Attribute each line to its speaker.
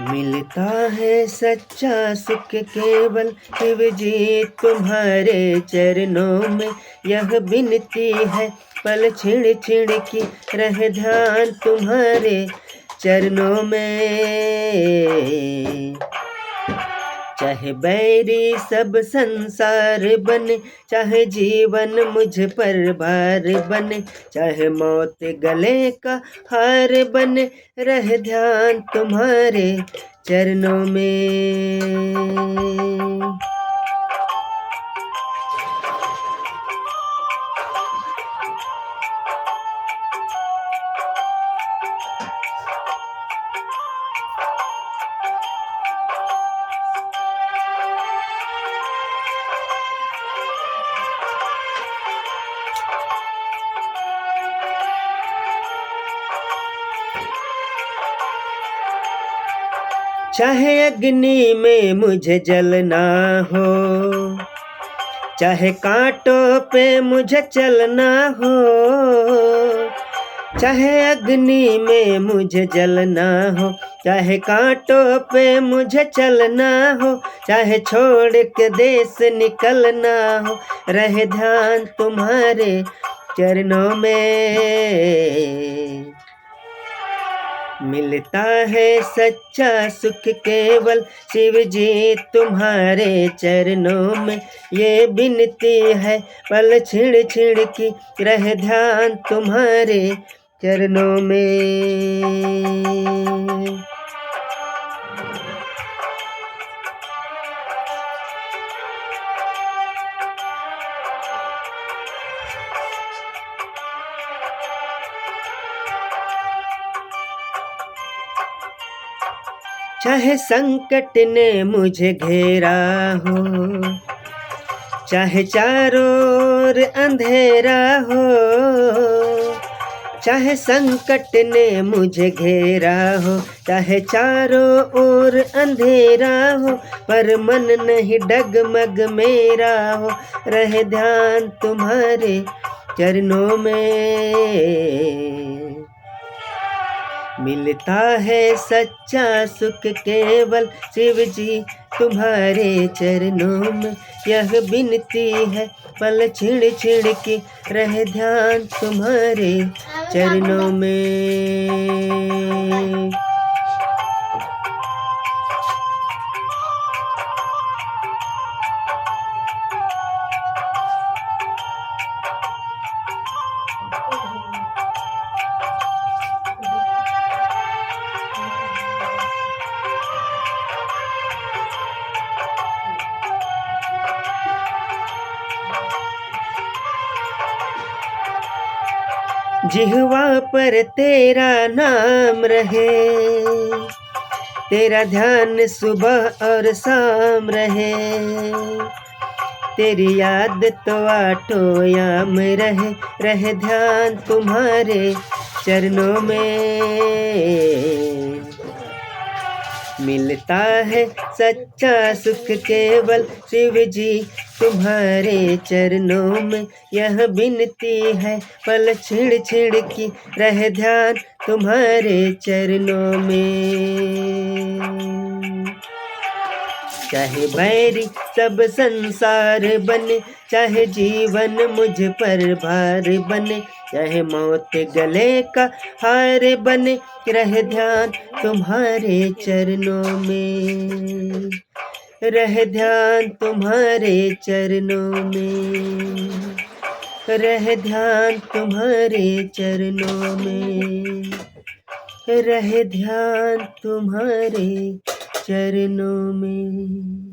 Speaker 1: मिलता है सच्चा सुख केवल शिव जी तुम्हारे चरणों में। यह विनती है पल छिड़ छिड़ की रह ध्यान तुम्हारे चरणों में। चाहे बैरी सब संसार बने, चाहे जीवन मुझ पर भार बने, चाहे मौत गले का हार बने, रह ध्यान तुम्हारे चरणों में। चाहे अग्नि में मुझे जलना हो, चाहे कांटों पे मुझे चलना हो, चाहे अग्नि में मुझे जलना हो, चाहे कांटों पे मुझे चलना हो, चाहे छोड़ के देश निकलना हो, रहे ध्यान तुम्हारे चरणों में। मिलता है सच्चा सुख केवल शिव जी तुम्हारे चरणों में। ये विनती है पल छिड़ छिड़ की रह ध्यान तुम्हारे चरणों में। चाहे संकट ने मुझे घेरा हो, चाहे चारों ओर अंधेरा हो, चाहे संकट ने मुझे घेरा हो, चाहे चारों ओर अंधेरा हो, पर मन नहीं डगमग मेरा हो, रहे ध्यान तुम्हारे चरणों में। मिलता है सच्चा सुख केवल शिव जी तुम्हारे चरणों में। यह विनती है पल छिड़ छिड़ की रह ध्यान तुम्हारे चरणों में। जिह्वा पर तेरा नाम रहे, तेरा ध्यान सुबह और शाम रहे, तेरी याद तो आठों याम रहे, रहे ध्यान तुम्हारे चरणों में। मिलता है सच्चा सुख केवल शिव जी तुम्हारे चरणों में। यह विनती है पल छिड़ छिड़ की रह ध्यान तुम्हारे चरणों में। चाहे बैरी सब संसार बने, चाहे जीवन मुझ पर भार बने, चाहे मौत गले का हार बने, रह ध्यान तुम्हारे चरणों में। रह ध्यान तुम्हारे चरणों में। रह ध्यान तुम्हारे चरणों में। रह ध्यान तुम्हारे चरणों में।